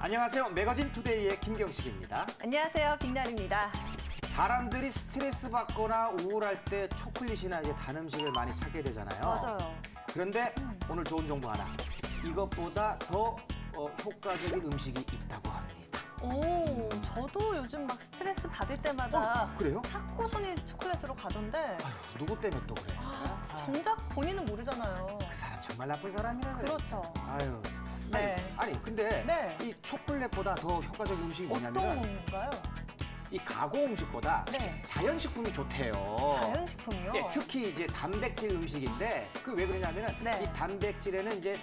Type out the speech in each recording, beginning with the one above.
안녕하세요. 매거진 투데이의 김경식입니다. 안녕하세요. 빅날입니다. 사람들이 스트레스 받거나 우울할 때 초콜릿이나 이제 단 음식을 많이 찾게 되잖아요. 맞아요. 그런데 오늘 좋은 정보 하나. 이것보다 더 효과적인 음식이 있다고 합니다. 오, 저도 요즘 막 스트레스 받을 때마다 그래요? 자꾸 손이 초콜릿으로 가던데 아휴, 누구 때문에 또 그래? 정작 본인은 모르잖아요. 그 사람 정말 나쁜 사람이네. 그렇죠. 아유. 네. 아니 근데 네. 이 초콜릿보다 더 효과적인 음식이 어떤 뭐냐면 건가요? 이 가공 음식보다 네. 자연식품이 좋대요. 자연식품이요? 예, 특히 이제 단백질 음식인데 그 왜 그러냐면은 네. 이 단백질에는 이제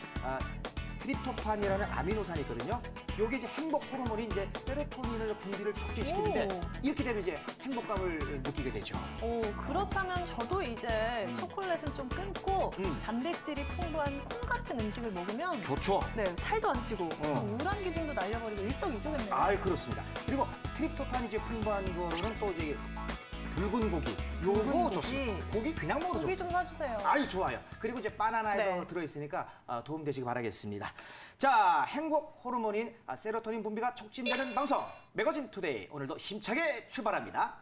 트립토판이라는 아미노산이 있거든요. 요게 이제 행복 호르몬이 이제 세로토닌을 분비를 촉진시키는데 오. 이렇게 되면 이제 행복감을 느끼게 되죠. 오, 그렇다면 저도 이제 초콜릿은 좀 끊고 음. 단백질이 풍부한 콩 같은 음식을 먹으면 좋죠. 네, 살도 안 찌고 우울한 기분도 날려버리고 일석이조겠네요. 아이 그렇습니다. 그리고 트립토판이 이제 풍부한 거는 또 이제 붉은 고기 요거 붉은 고기. 좋습니다. 고기 그냥 먹어도 고기 좋습니다. 좀 사주세요. 아이 좋아요. 그리고 이제 바나나에도 네. 들어있으니까 도움 되시기 바라겠습니다. 자, 행복 호르몬인 세로토닌 분비가 촉진되는 방송 매거진 투데이 오늘도 힘차게 출발합니다.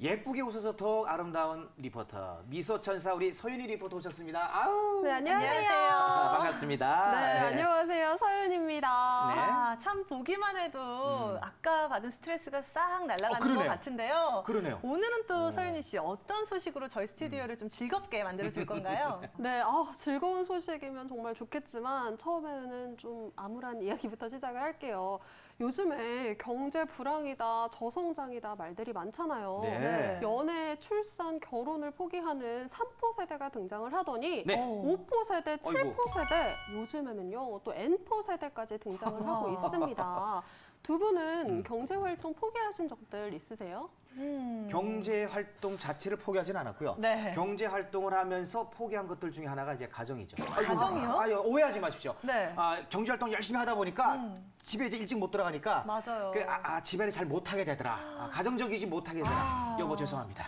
예쁘게 웃어서 더욱 아름다운 리포터 미소천사 우리 서윤희 리포터 오셨습니다. 아우 네, 안녕하세요. 반갑습니다. 네, 안녕하세요. 서윤입니다. 네. 아, 참 보기만 해도 아까 받은 스트레스가 싹 날아가는 것 그러네요. 같은데요. 그러네요. 오늘은 또 서윤희 씨 어떤 소식으로 저희 스튜디오를 좀 즐겁게 만들어 줄 건가요? 네, 즐거운 소식이면 정말 좋겠지만 처음에는 좀 암울한 이야기부터 시작을 할게요. 요즘에 경제 불황이다, 저성장이다 말들이 많잖아요. 네. 연애, 출산, 결혼을 포기하는 3포 세대가 등장을 하더니 네. 5포 세대, 7포 어이구. 세대, 요즘에는요 또 N포 세대까지 등장을 하고 있습니다. 두 분은 경제 활동 포기하신 적들 있으세요? 경제 활동 자체를 포기하진 않았고요. 네. 경제 활동을 하면서 포기한 것들 중에 하나가 이제 가정이죠. 가정이요? 아유, 오해하지 마십시오. 네. 경제 활동 열심히 하다 보니까 집에 이제 일찍 못 들어가니까 맞아요. 집안에 잘 못하게 되더라. 가정적이지 못하게 되더라. 여보 죄송합니다.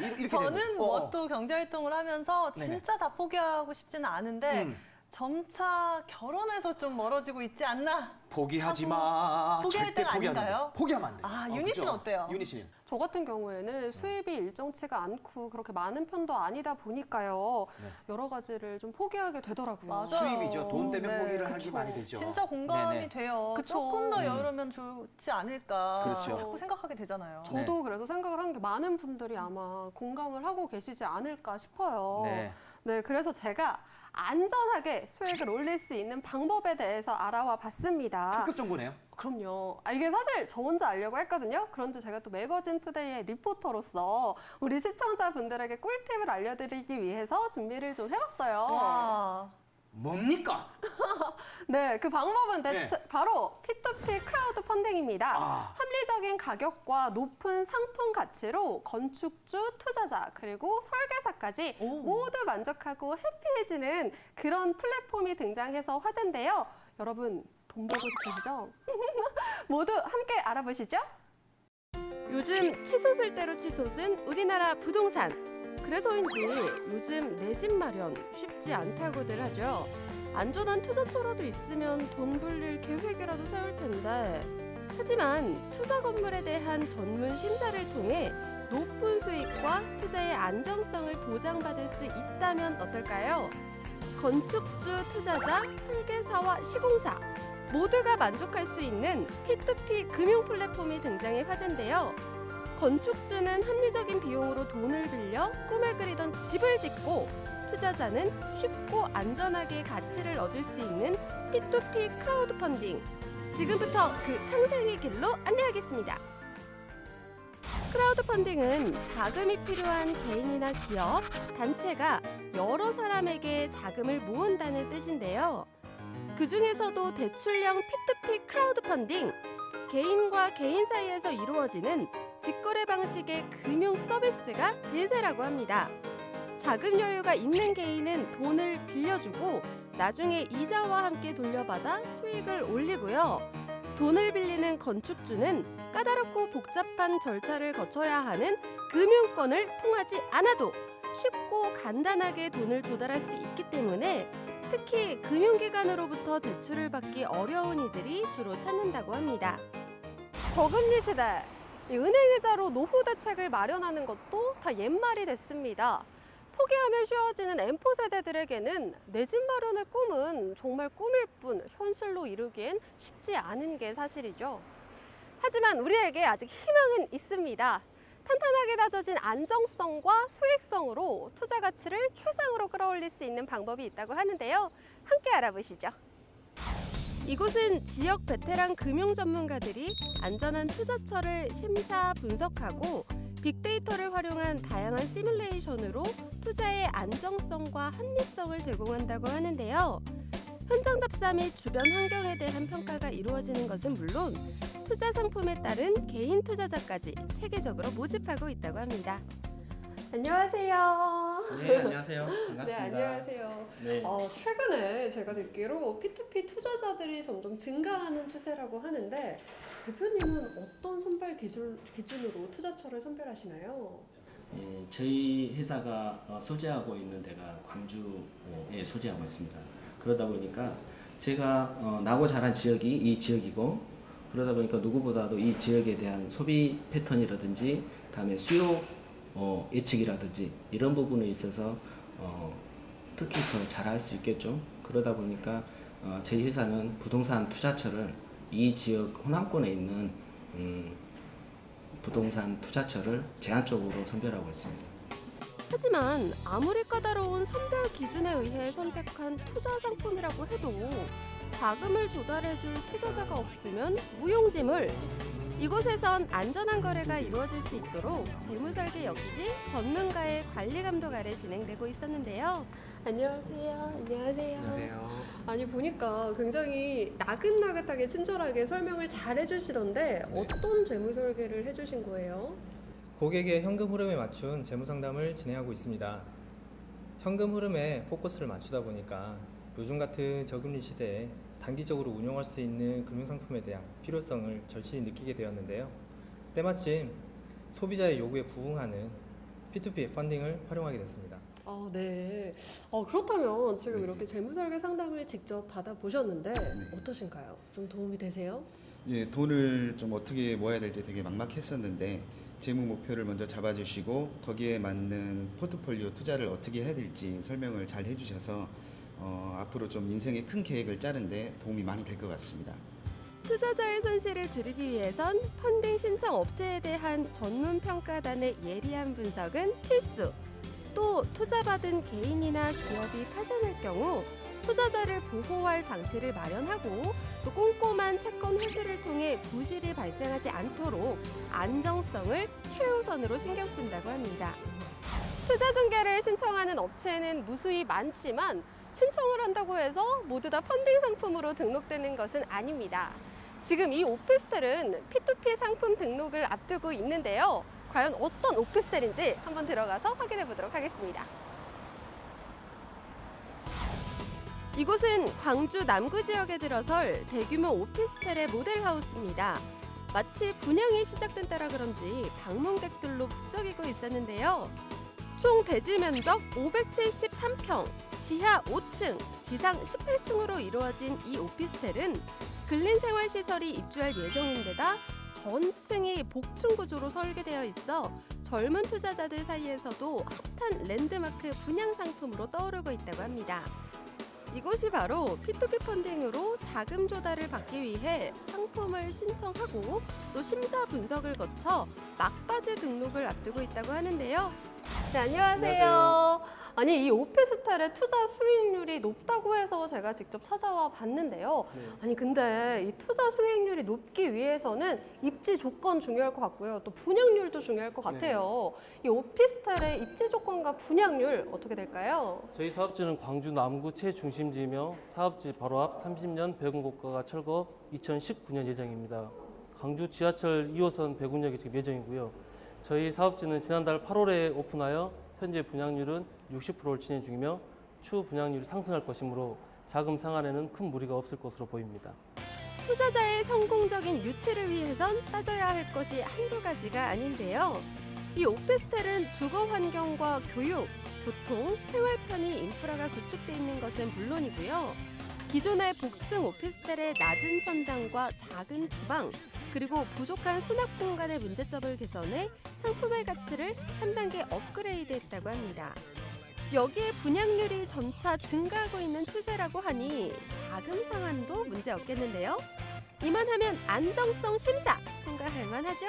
이렇게 저는 되는 뭐 또 경제 활동을 하면서 네네. 진짜 다 포기하고 싶지는 않은데 점차 결혼해서 좀 멀어지고 있지 않나? 포기하지 마. 포기할 절대 때가 포기하면 안 돼. 아닌가요? 포기하면 안 돼. 아, 윤희 씨는 어때요? 윤희 씨는? 저 같은 경우에는 수입이 일정치가 않고 그렇게 많은 편도 아니다 보니까요. 여러 가지를 좀 포기하게 되더라고요. 맞아요. 수입이죠. 돈 때문에 네. 포기를 하기 그쵸. 많이 되죠. 진짜 공감이 네네. 돼요. 그쵸. 조금 더 여유로면 좋지 않을까. 그렇죠. 자꾸 생각하게 되잖아요. 저도 그래서 생각을 한 게 많은 분들이 아마 공감을 하고 계시지 않을까 싶어요. 네. 그래서 제가 안전하게 수익을 올릴 수 있는 방법에 대해서 알아와 봤습니다. 특급 정보네요. 그럼요. 이게 사실 저 혼자 알려고 했거든요. 그런데 제가 또 매거진 투데이의 리포터로서 우리 시청자분들에게 꿀팁을 알려드리기 위해서 준비를 좀 해봤어요. 와. 뭡니까? 네, 그 방법은 네. 바로 P2P 크라우드 펀딩입니다. 아. 합리적인 가격과 높은 상품 가치로 건축주, 투자자, 그리고 설계사까지 모두 만족하고 해피해지는 그런 플랫폼이 등장해서 화제인데요. 여러분, 돈 벌고 싶으시죠? 모두 함께 알아보시죠. 요즘 치솟을 대로 치솟은 우리나라 부동산. 그래서인지 요즘 내 집 마련 쉽지 않다고들 하죠. 안전한 투자처라도 있으면 돈 불릴 계획이라도 세울 텐데. 하지만 투자 건물에 대한 전문 심사를 통해 높은 수익과 투자의 안정성을 보장받을 수 있다면 어떨까요? 건축주, 투자자, 설계사와 시공사 모두가 만족할 수 있는 P2P 금융 플랫폼이 등장해 화제인데요. 건축주는 합리적인 비용으로 돈을 빌려 꿈에 그리던 집을 짓고 투자자는 쉽고 안전하게 가치를 얻을 수 있는 P2P 크라우드 펀딩. 지금부터 그 상생의 길로 안내하겠습니다. 크라우드 펀딩은 자금이 필요한 개인이나 기업, 단체가 여러 사람에게 자금을 모은다는 뜻인데요. 그 중에서도 대출형 P2P 크라우드 펀딩, 개인과 개인 사이에서 이루어지는 직거래 방식의 금융 서비스가 대세라고 합니다. 자금 여유가 있는 개인은 돈을 빌려주고 나중에 이자와 함께 돌려받아 수익을 올리고요. 돈을 빌리는 건축주는 까다롭고 복잡한 절차를 거쳐야 하는 금융권을 통하지 않아도 쉽고 간단하게 돈을 조달할 수 있기 때문에 특히 금융기관으로부터 대출을 받기 어려운 이들이 주로 찾는다고 합니다. 저금리 시대, 이 은행이자로 노후 대책을 마련하는 것도 다 옛말이 됐습니다. 포기하면 쉬워지는 M4 세대들에게는 내 집 마련의 꿈은 정말 꿈일 뿐 현실로 이루기엔 쉽지 않은 게 사실이죠. 하지만 우리에게 아직 희망은 있습니다. 탄탄하게 다져진 안정성과 수익성으로 투자 가치를 최상으로 끌어올릴 수 있는 방법이 있다고 하는데요. 함께 알아보시죠. 이곳은 지역 베테랑 금융 전문가들이 안전한 투자처를 심사 분석하고 빅데이터를 활용한 다양한 시뮬레이션으로 투자의 안정성과 합리성을 제공한다고 하는데요. 현장 답사 및 주변 환경에 대한 평가가 이루어지는 것은 물론 투자 상품에 따른 개인 투자자까지 체계적으로 모집하고 있다고 합니다. 안녕하세요. 네, 안녕하세요. 반갑습니다. 네, 안녕하세요. 네. 최근에 제가 듣기로 P2P 투자자들이 점점 증가하는 추세라고 하는데 대표님은 어떤 선발 기준으로 투자처를 선별하시나요? 예, 저희 회사가 소재하고 있는 데가 광주에 소재하고 있습니다. 그러다 보니까 제가 나고 자란 지역이 이 지역이고 그러다 보니까 누구보다도 이 지역에 대한 소비 패턴이라든지 다음에 수요 예측이라든지 이런 부분에 있어서 특히 더 잘할 수 있겠죠. 그러다 보니까 저희 회사는 부동산 투자처를 이 지역 호남권에 있는 부동산 투자처를 제한적으로 선별하고 있습니다. 하지만 아무리 까다로운 선별 기준에 의해 선택한 투자 상품이라고 해도 자금을 조달해줄 투자자가 없으면 무용지물. 이곳에선 안전한 거래가 이루어질 수 있도록 재무설계 역시 전문가의 관리 감독 아래 진행되고 있었는데요. 안녕하세요. 안녕하세요. 아니 보니까 굉장히 나긋나긋하게 친절하게 설명을 잘 해주시던데 어떤 재무설계를 해주신 거예요? 고객의 현금 흐름에 맞춘 재무 상담을 진행하고 있습니다. 현금 흐름에 포커스를 맞추다 보니까 요즘 같은 저금리 시대에 단기적으로 운용할 수 있는 금융상품에 대한 필요성을 절실히 느끼게 되었는데요. 때마침 소비자의 요구에 부응하는 P2P 펀딩을 활용하게 됐습니다. 네. 그렇다면 지금 이렇게 재무설계 상담을 직접 받아보셨는데 어떠신가요? 좀 도움이 되세요? 예, 돈을 좀 어떻게 모아야 될지 되게 막막했었는데 재무 목표를 먼저 잡아주시고 거기에 맞는 포트폴리오 투자를 어떻게 해야 될지 설명을 잘 해주셔서 앞으로 좀 인생의 큰 계획을 짜는데 도움이 많이 될 것 같습니다. 투자자의 손실을 줄이기 위해선 펀딩 신청 업체에 대한 전문 평가단의 예리한 분석은 필수. 또 투자받은 개인이나 기업이 파산할 경우 투자자를 보호할 장치를 마련하고 또 꼼꼼한 채권 회수를 통해 부실이 발생하지 않도록 안정성을 최우선으로 신경 쓴다고 합니다. 투자 중개를 신청하는 업체는 무수히 많지만 신청을 한다고 해서 모두 다 펀딩 상품으로 등록되는 것은 아닙니다. 지금 이 오피스텔은 P2P 상품 등록을 앞두고 있는데요. 과연 어떤 오피스텔인지 한번 들어가서 확인해 보도록 하겠습니다. 이곳은 광주 남구 지역에 들어설 대규모 오피스텔의 모델하우스입니다. 마치 분양이 시작된 때라 그런지 방문객들로 북적이고 있었는데요. 총 대지 면적 573평, 지하 5층, 지상 18층으로 이루어진 이 오피스텔은 근린생활시설이 입주할 예정인데다 전층이 복층 구조로 설계되어 있어 젊은 투자자들 사이에서도 핫한 랜드마크 분양 상품으로 떠오르고 있다고 합니다. 이곳이 바로 P2P 펀딩으로 자금 조달을 받기 위해 상품을 신청하고 또 심사 분석을 거쳐 막바지 등록을 앞두고 있다고 하는데요. 네, 안녕하세요. 아니 이 오피스텔의 투자 수익률이 높다고 해서 제가 직접 찾아와 봤는데요. 아니 근데 이 투자 수익률이 높기 위해서는 입지 조건 중요할 것 같고요. 또 분양률도 중요할 것 같아요. 이 오피스텔의 입지 조건과 분양률 어떻게 될까요? 저희 사업지는 광주 남구 최중심지이며 사업지 바로 앞 30년 배군고가가 철거 2019년 예정입니다. 광주 지하철 2호선 배군역이 지금 예정이고요. 저희 사업지는 지난달 8월에 오픈하여 현재 분양률은 60%를 진행 중이며 추후 분양률이 상승할 것이므로 자금 상환에는 큰 무리가 없을 것으로 보입니다. 투자자의 성공적인 유치를 위해선 따져야 할 것이 한두 가지가 아닌데요. 이 오피스텔은 주거 환경과 교육, 교통, 생활 편의 인프라가 구축돼 있는 것은 물론이고요. 기존의 복층 오피스텔의 낮은 천장과 작은 주방, 그리고 부족한 수납 공간의 문제점을 개선해 상품의 가치를 한 단계 업그레이드했다고 합니다. 여기에 분양률이 점차 증가하고 있는 추세라고 하니 자금 상환도 문제 없겠는데요. 이만하면 안정성 심사 통과할 만하죠.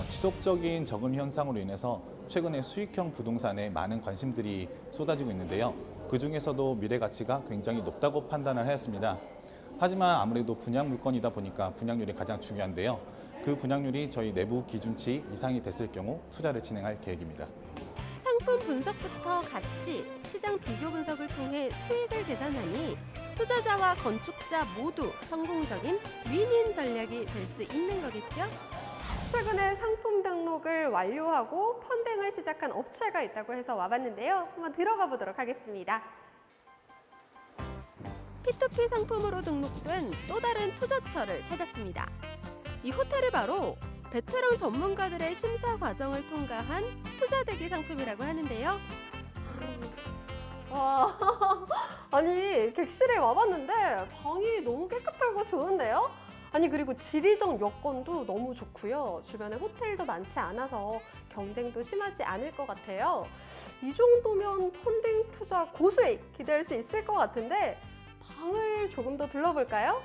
지속적인 저금 현상으로 인해서 최근에 수익형 부동산에 많은 관심들이 쏟아지고 있는데요. 그중에서도 미래 가치가 굉장히 높다고 판단을 하였습니다. 하지만 아무래도 분양 물건이다 보니까 분양률이 가장 중요한데요. 그 분양률이 저희 내부 기준치 이상이 됐을 경우 투자를 진행할 계획입니다. 상품 분석부터 가치, 시장 비교 분석을 통해 수익을 계산하니 투자자와 건축자 모두 성공적인 윈윈 전략이 될 수 있는 거겠죠? 최근에 상품 등록을 완료하고 펀딩을 시작한 업체가 있다고 해서 와봤는데요. 한번 들어가 보도록 하겠습니다. P2P 상품으로 등록된 또 다른 투자처를 찾았습니다. 이 호텔이 바로 베테랑 전문가들의 심사 과정을 통과한 투자대기 상품이라고 하는데요. 와, 아니 객실에 와봤는데 방이 너무 깨끗하고 좋은데요? 아니 그리고 지리적 여건도 너무 좋고요. 주변에 호텔도 많지 않아서 경쟁도 심하지 않을 것 같아요. 이 정도면 펀딩 투자 고수익 기대할 수 있을 것 같은데 방을 조금 더 둘러볼까요?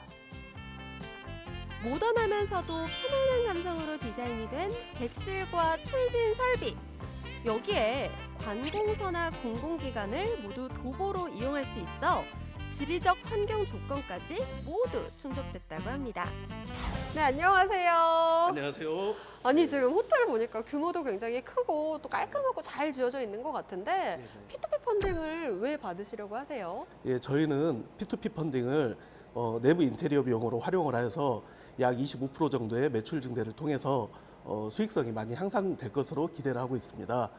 모던하면서도 편안한 감성으로 디자인이 된 객실과 최신 설비. 여기에 관공서나 공공기관을 모두 도보로 이용할 수 있어 지리적 환경 조건까지 모두 충족됐다고 합니다. 네, 안녕하세요. 안녕하세요. 아니 지금 호텔을 보니까 규모도 굉장히 크고 또 깔끔하고 잘 지어져 있는 것 같은데 P2P 펀딩을 왜 받으시려고 하세요? 예, 저희는 P2P 펀딩을 내부 인테리어 비용으로 활용을 하여서 약 25% 정도의 매출 증대를 통해서 수익성이 많이 향상될 것으로 기대를 하고 있습니다.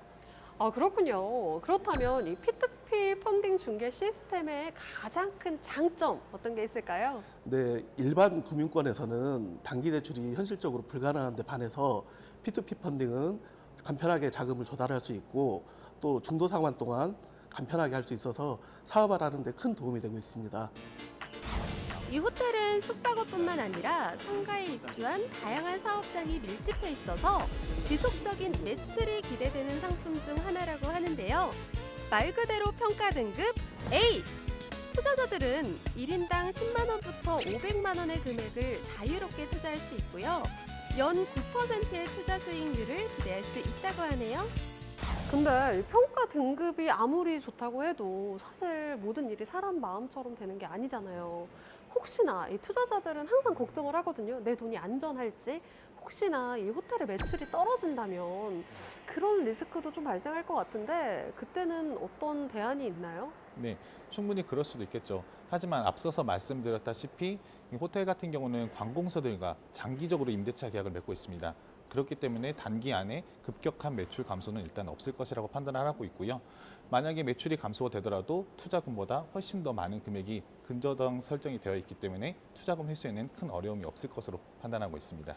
아, 그렇군요. 그렇다면 이 P2P 펀딩 중개 시스템의 가장 큰 장점 어떤 게 있을까요? 네, 일반 금융권에서는 단기 대출이 현실적으로 불가능한 데 반해서 P2P 펀딩은 간편하게 자금을 조달할 수 있고 또 중도 상환 동안 간편하게 할 수 있어서 사업을 하는 데 큰 도움이 되고 있습니다. 이 호텔은 숙박업뿐만 아니라 상가에 입주한 다양한 사업장이 밀집해 있어서 지속적인 매출이 기대되는 상품 중 하나라고 하는데요. 말 그대로 평가 등급 A! 투자자들은 1인당 10만 원부터 500만 원의 금액을 자유롭게 투자할 수 있고요. 연 9%의 투자 수익률을 기대할 수 있다고 하네요. 근데 평가 등급이 아무리 좋다고 해도 사실 모든 일이 사람 마음처럼 되는 게 아니잖아요. 혹시나 이 투자자들은 항상 걱정을 하거든요. 내 돈이 안전할지. 혹시나 이 호텔의 매출이 떨어진다면 그런 리스크도 좀 발생할 것 같은데 그때는 어떤 대안이 있나요? 네, 충분히 그럴 수도 있겠죠. 하지만 앞서서 말씀드렸다시피 이 호텔 같은 경우는 관공서들과 장기적으로 임대차 계약을 맺고 있습니다. 그렇기 때문에 단기 안에 급격한 매출 감소는 일단 없을 것이라고 판단을 하고 있고요. 만약에 매출이 감소가 되더라도 투자금보다 훨씬 더 많은 금액이 근저당 설정이 되어 있기 때문에 투자금 회수에는 큰 어려움이 없을 것으로 판단하고 있습니다.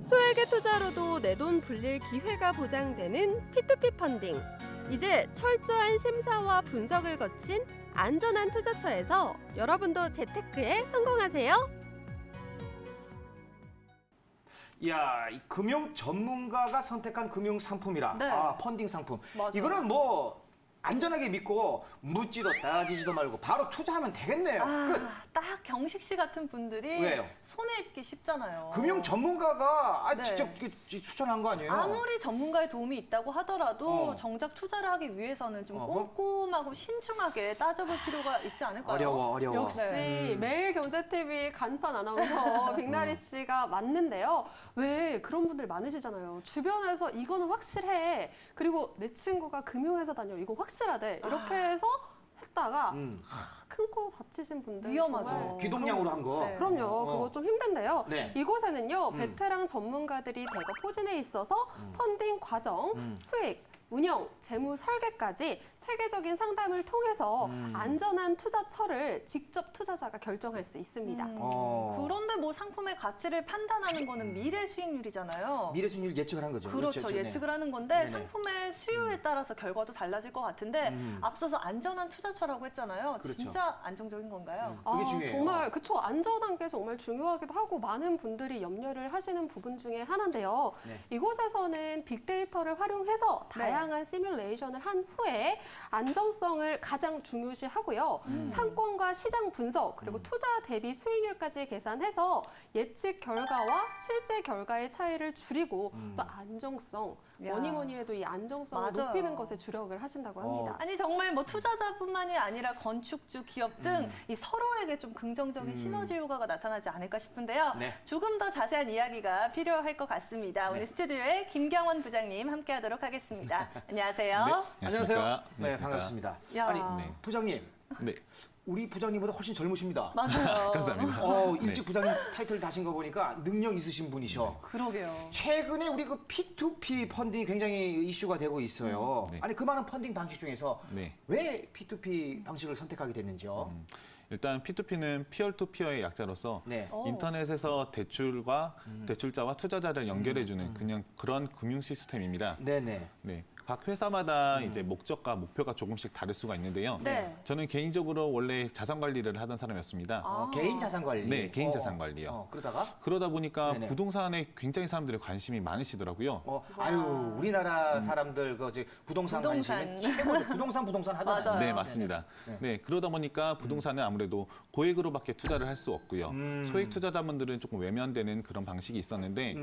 소액의 투자로도 내 돈 불릴 기회가 보장되는 P2P 펀딩. 이제 철저한 심사와 분석을 거친 안전한 투자처에서 여러분도 재테크에 성공하세요. 이야, 이 금융 전문가가 선택한 금융 상품이라. 네. 아, 펀딩 상품. 맞아요. 이거는 뭐 안전하게 믿고 묻지도 따지지도 말고 바로 투자하면 되겠네요. 끝. 딱 경식 씨 같은 분들이 왜요? 손에 입기 쉽잖아요. 금융 전문가가 네. 직접 추천한 거 아니에요? 아무리 전문가의 도움이 있다고 하더라도 어. 정작 투자를 하기 위해서는 좀 어허. 꼼꼼하고 신중하게 따져볼 필요가 있지 않을까요? 어려워. 역시 네. 매일경제TV 간판 아나운서 빅나리 씨가 맞는데요. 왜 그런 분들 많으시잖아요. 주변에서 이거는 확실해. 그리고 내 친구가 금융회사 다녀. 이거 확실하대. 이렇게 해서 했다가 큰 코 다치신 분들 위험하죠. 정말 기동량으로 한 거. 네. 그럼요. 그거 좀 힘든데요. 네. 이곳에는요. 베테랑 전문가들이 대거 포진해 있어서 펀딩 과정, 수익, 운영, 재무 설계까지 체계적인 상담을 통해서 안전한 투자처를 직접 투자자가 결정할 수 있습니다. 그런데 뭐 상품의 가치를 판단하는 거는 미래 수익률이잖아요. 미래 수익률 예측을 한 거죠. 그렇죠. 네. 예측을 하는 건데 네네. 상품의 수요에 따라서 결과도 달라질 것 같은데 앞서서 안전한 투자처라고 했잖아요. 그렇죠. 진짜 안정적인 건가요? 그게 중요해요. 정말 그쵸. 안전한 게 정말 중요하기도 하고 많은 분들이 염려를 하시는 부분 중에 하나인데요. 네. 이곳에서는 빅데이터를 활용해서 다양한 시뮬레이션을 한 후에 안정성을 가장 중요시하고요. 상권과 시장 분석 그리고 투자 대비 수익률까지 계산해서 예측 결과와 실제 결과의 차이를 줄이고 또 안정성, 야. 뭐니 해도 이 안정성을 맞아요. 높이는 것에 주력을 하신다고 합니다. 아니 정말 뭐 투자자뿐만이 아니라 건축주, 기업 등 이 서로에게 좀 긍정적인 시너지 효과가 나타나지 않을까 싶은데요. 네. 조금 더 자세한 이야기가 필요할 것 같습니다. 오늘 스튜디오에 김경원 부장님 함께하도록 하겠습니다. 안녕하세요. 안녕하세요. 네, 안녕하십니까. 반갑습니다. 야. 아니, 네. 부장님. 네. 우리 부장님보다 훨씬 젊으십니다. 맞아요. 감사합니다. 일찍 부장님 타이틀 다신 거 보니까 능력 있으신 분이셔. 그러게요. 최근에 우리 그 P2P 펀딩이 굉장히 이슈가 되고 있어요. 네. 아니 그 많은 펀딩 방식 중에서 네. 왜 P2P 방식을 선택하게 됐는지요? 일단 P2P는 피어투피어의 약자로서 네. 인터넷에서 대출과 대출자와 투자자를 연결해주는 그냥 그런 금융 시스템입니다. 네네. 네. 각 회사마다 이제 목적과 목표가 조금씩 다를 수가 있는데요. 네. 저는 개인적으로 원래 자산 관리를 하던 사람이었습니다. 개인 자산 관리. 네, 개인 자산 관리요. 그러다가 그러다 보니까 네네. 부동산에 굉장히 사람들이 관심이 많으시더라고요. 우리나라 사람들 부동산 관심이 최고죠. 부동산 하잖아요. 맞아요. 네, 맞습니다. 네, 그러다 보니까 부동산은 아무래도 고액으로밖에 투자를 할 수 없고요. 소액 투자자분들은 조금 외면되는 그런 방식이 있었는데,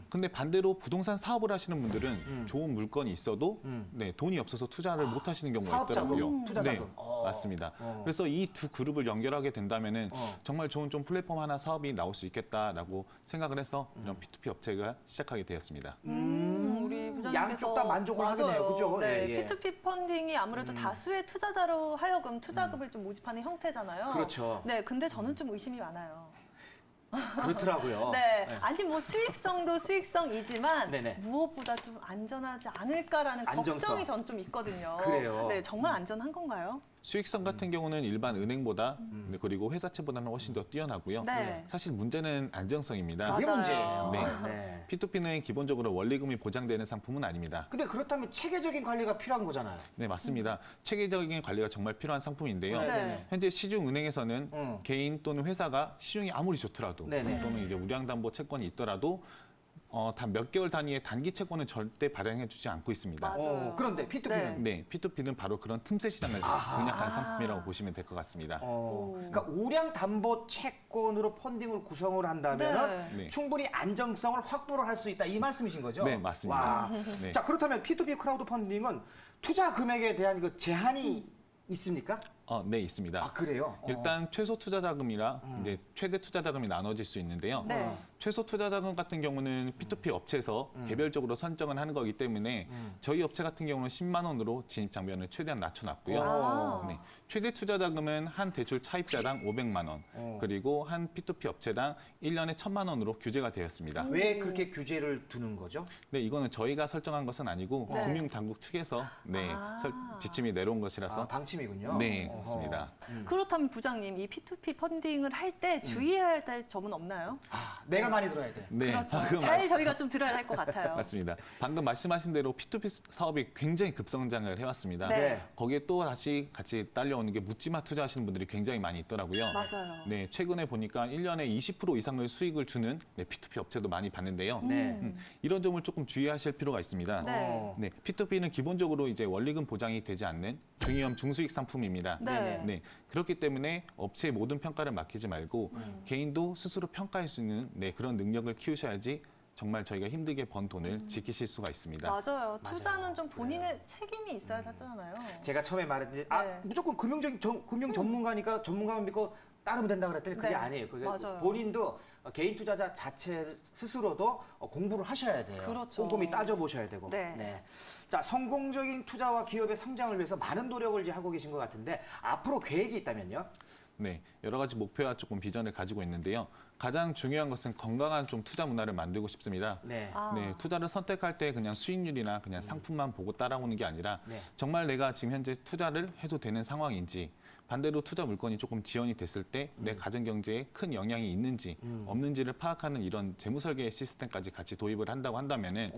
근데 반대로 부동산 사업을 하시는 분들은 좋은 물건이 있어도 네, 돈이 없어서 투자를 못 하시는 경우가 사업자금, 있더라고요. 투자자금. 네, 맞습니다. 그래서 이 두 그룹을 연결하게 된다면은 정말 좋은 좀 플랫폼 하나 사업이 나올 수 있겠다라고 생각을 해서 이런 P2P 업체가 시작하게 되었습니다. 우리 부장님께서 양쪽 다 만족을 하겠네요. 그죠? 네, 예, 예. P2P 펀딩이 아무래도 다수의 투자자로 하여금 투자금을 좀 모집하는 형태잖아요. 그렇죠. 네, 근데 저는 좀 의심이 많아요. 그렇더라고요. 네, 아니 뭐 수익성도 수익성이지만 네네. 무엇보다 좀 안전하지 않을까라는 안정성. 걱정이 전 좀 있거든요. 그래요. 네, 정말 안전한 건가요? 수익성 같은 경우는 일반 은행보다 그리고 회사채보다는 훨씬 더 뛰어나고요. 네. 사실 문제는 안정성입니다. 그게 맞아요. 문제예요. 네. P2P는 기본적으로 원리금이 보장되는 상품은 아닙니다. 근데 그렇다면 체계적인 관리가 필요한 거잖아요. 네, 맞습니다. 체계적인 관리가 정말 필요한 상품인데요. 네. 현재 시중은행에서는 개인 또는 회사가 시중이 아무리 좋더라도 네네. 또는 이제 우량담보 채권이 있더라도 단 몇 개월 단위의 단기 채권은 절대 발행해주지 않고 있습니다. 맞아요. 그런데 P2P는 네, P2P는 바로 그런 틈새 시장을 공략한 상품이라고 보시면 될 것 같습니다. 그러니까 우량 담보 채권으로 펀딩을 구성을 한다면 네. 충분히 안정성을 확보를 할 수 있다 이 말씀이신 거죠? 네, 맞습니다. 와. 네. 자 그렇다면 P2P 크라우드 펀딩은 투자 금액에 대한 그 제한이 있습니까? 네, 있습니다. 아 그래요? 일단 최소 투자 자금이라 이제 최대 투자 자금이 나눠질 수 있는데요. 네. 최소 투자 자금 같은 경우는 P2P 업체에서 개별적으로 선정을 하는 거기 때문에 저희 업체 같은 경우는 10만 원으로 진입 장벽을 최대한 낮춰놨고요. 아. 네. 최대 투자 자금은 한 대출 차입자당 500만 원, 그리고 한 P2P 업체당 1년에 1,000만 원으로 규제가 되었습니다. 왜 그렇게 규제를 두는 거죠? 네, 이거는 저희가 설정한 것은 아니고 네. 금융당국 측에서 지침이 내려온 것이라서 방침이군요. 네, 그렇습니다. 그렇다면 부장님, 이 P2P 펀딩을 할 때 주의해야 할 점은 없나요? 내가 많이 들어야 돼. 네, 그렇죠. 방금 잘 저희가 좀 들어야 할 것 같아요. 맞습니다. 방금 말씀하신 대로 P2P 사업이 굉장히 급성장을 해왔습니다. 네. 거기에 또 다시 같이 딸려오는 게 묻지마 투자하시는 분들이 굉장히 많이 있더라고요. 맞아요. 네, 최근에 보니까 1년에 20% 이상의 수익을 주는 P2P 업체도 많이 봤는데요. 네. 이런 점을 조금 주의하실 필요가 있습니다. 네. P2P는 기본적으로 이제 원리금 보장이 되지 않는 중위험 중수익 상품입니다. 네. 그렇기 때문에 업체의 모든 평가를 맡기지 말고 개인도 스스로 평가할 수 있는 그런 능력을 키우셔야지 정말 저희가 힘들게 번 돈을 지키실 수가 있습니다. 맞아요. 투자는 좀 본인의 책임이 있어야 하잖아요. 제가 처음에 말했듯이 네. 무조건 금융 전문가니까 전문가만 믿고 따르면 된다 그랬더니 그게 네. 아니에요. 그게 맞아요. 본인도 개인 투자자 자체 스스로도 공부를 하셔야 돼요. 그렇죠. 꼼꼼히 따져보셔야 되고. 네. 자, 성공적인 투자와 기업의 성장을 위해서 많은 노력을 이제 하고 계신 것 같은데 앞으로 계획이 있다면요? 네, 여러 가지 목표와 조금 비전을 가지고 있는데요. 가장 중요한 것은 건강한 좀 투자 문화를 만들고 싶습니다. 네. 네, 투자를 선택할 때 그냥 수익률이나 그냥 상품만 보고 따라오는 게 아니라 네. 정말 내가 지금 현재 투자를 해도 되는 상황인지 반대로 투자 물건이 조금 지연이 됐을 때 내 가정 경제에 큰 영향이 있는지 없는지를 파악하는 이런 재무 설계 시스템까지 같이 도입을 한다고 한다면은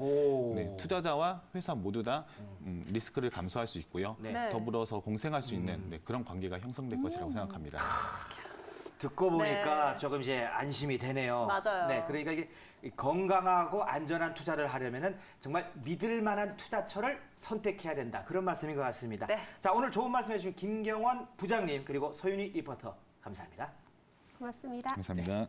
네, 투자자와 회사 모두 다 리스크를 감소할 수 있고요. 네. 더불어서 공생할 수 있는 네, 그런 관계가 형성될 것이라고 생각합니다. 듣고 보니까 네. 조금 이제 안심이 되네요. 맞아요. 네, 그러니까 이게 건강하고 안전한 투자를 하려면은 정말 믿을 만한 투자처를 선택해야 된다. 그런 말씀인 것 같습니다. 네. 자, 오늘 좋은 말씀 해주신 김경원 부장님 그리고 서윤희 리포터 감사합니다. 고맙습니다. 감사합니다.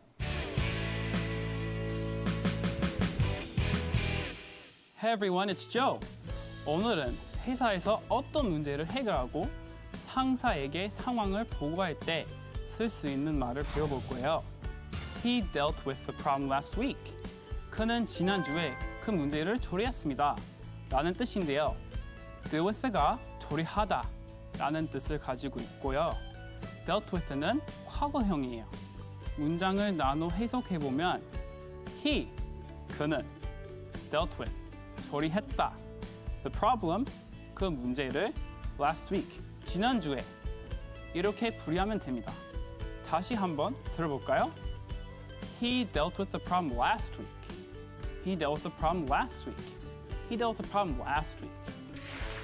Hey everyone, it's Joe. 오늘은 회사에서 어떤 문제를 해결하고 상사에게 상황을 보고할 때 쓸 수 있는 말을 배워볼 거예요. He dealt with the problem last week. 그는 지난주에 그 문제를 처리했습니다. 라는 뜻인데요. deal with가 처리하다 라는 뜻을 가지고 있고요. dealt with는 과거형이에요. 문장을 나눠 해석해보면 he, 그는 dealt with, 처리했다. The problem, 그 문제를 last week, 지난주에 이렇게 풀이하면 됩니다. 다시 한번 들어볼까요? He dealt with the problem last week. He dealt with the problem last week. He dealt with the problem last week.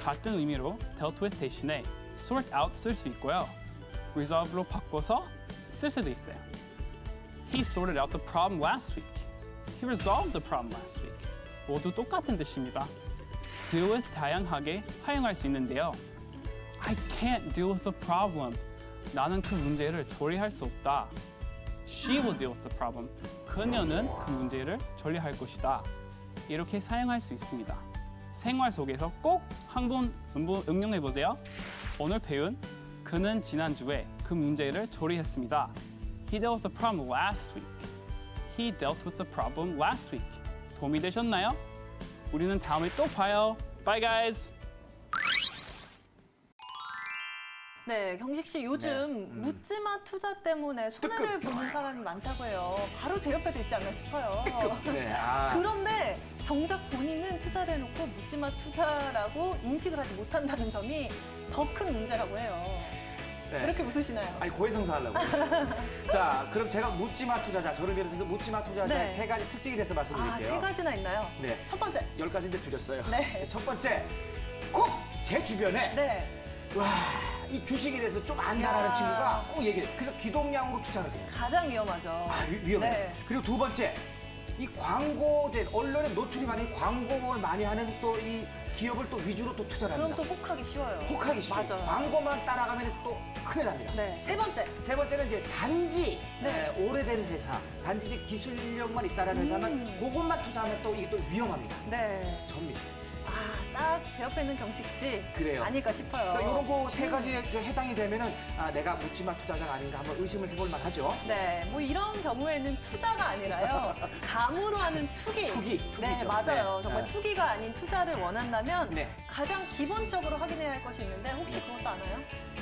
같은 의미로 dealt with 대신에 sort out 쓸 수 있고요. resolve로 바꿔서 쓸 수도 있어요. He sorted out the problem last week. He resolved the problem last week. 모두 똑같은 뜻입니다. deal with 다양하게 활용할 수 있는데요. I can't deal with the problem. 나는 그 문제를 처리할 수 없다. She will deal with the problem. 그녀는 그 문제를 처리할 것이다. 이렇게 사용할 수 있습니다. 생활 속에서 꼭 한번 응용해 보세요. 오늘 배운 그는 지난주에 그 문제를 처리했습니다. He dealt with the problem last week. He dealt with the problem last week. 도움이 되셨나요? 우리는 다음에 또 봐요. Bye guys. 네, 경식 씨 요즘 묻지마 투자 때문에 손해를 보는 사람이 많다고 해요. 바로 제 옆에도 있지 않나 싶어요. 네. 그런데 정작 본인은 투자를 해놓고 묻지마 투자라고 인식을 하지 못한다는 점이 더 큰 문제라고 해요. 네. 왜 이렇게 웃으시나요? 아니 고해성사 하려고. 자, 그럼 제가 묻지마 투자자, 저를 비롯해서 묻지마 투자자의 네. 3가지 특징에 대해서 말씀드릴게요. 3가지나 있나요? 네. 첫 번째. 10가지인데 줄였어요. 네. 첫 번째, 꼭 제 주변에 네. 와, 이 주식에 대해서 좀 안다라는 야. 친구가 꼭 얘기해요. 그래서 기동량으로 투자를 해요. 가장 위험하죠. 아, 위험해요. 네. 그리고 두 번째, 이 광고제, 언론에 노출이 많은 광고를 많이 하는 또 이 기업을 또 위주로 또 투자를 그럼 합니다. 또 혹하기 쉬워요. 혹하기 쉬워요. 맞아요. 광고만 따라가면 또 큰일 납니다. 네. 세 번째. 세 번째는 이제 단지 네. 오래된 회사, 단지 이제 기술력만 있다는 회사는 그것만 투자하면 또 이게 또 위험합니다. 네. 접니다. 딱 제 옆에 있는 경식 씨 그래요. 아닐까 싶어요. 그러니까 이런 거 3가지에 해당이 되면은 내가 묻지마 투자자가 아닌가 한번 의심을 해볼 만하죠. 네, 뭐 이런 경우에는 투자가 아니라요. 감으로 하는 투기. 투기죠. 네, 맞아요. 네. 정말 네. 투기가 아닌 투자를 원한다면 네. 가장 기본적으로 확인해야 할 것이 있는데 혹시 그것도 아나요?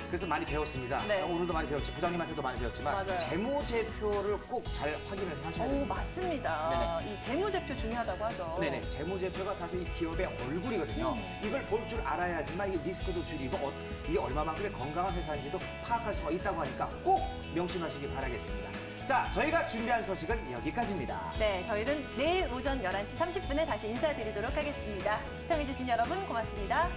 그래서 많이 배웠습니다. 네. 오늘도 많이 배웠죠. 부장님한테도 많이 배웠지만 맞아요. 재무제표를 꼭 잘 확인을 하셔야 오, 됩니다. 맞습니다. 이 재무제표 중요하다고 하죠. 네네. 재무제표가 사실 이 기업의 얼굴이거든요. 이걸 볼 줄 알아야지만 이 리스크도 줄이고 이게 얼마만큼의 건강한 회사인지도 파악할 수가 있다고 하니까 꼭 명심하시기 바라겠습니다. 자, 저희가 준비한 소식은 여기까지입니다. 네, 저희는 내일 오전 11시 30분에 다시 인사드리도록 하겠습니다. 시청해주신 여러분 고맙습니다.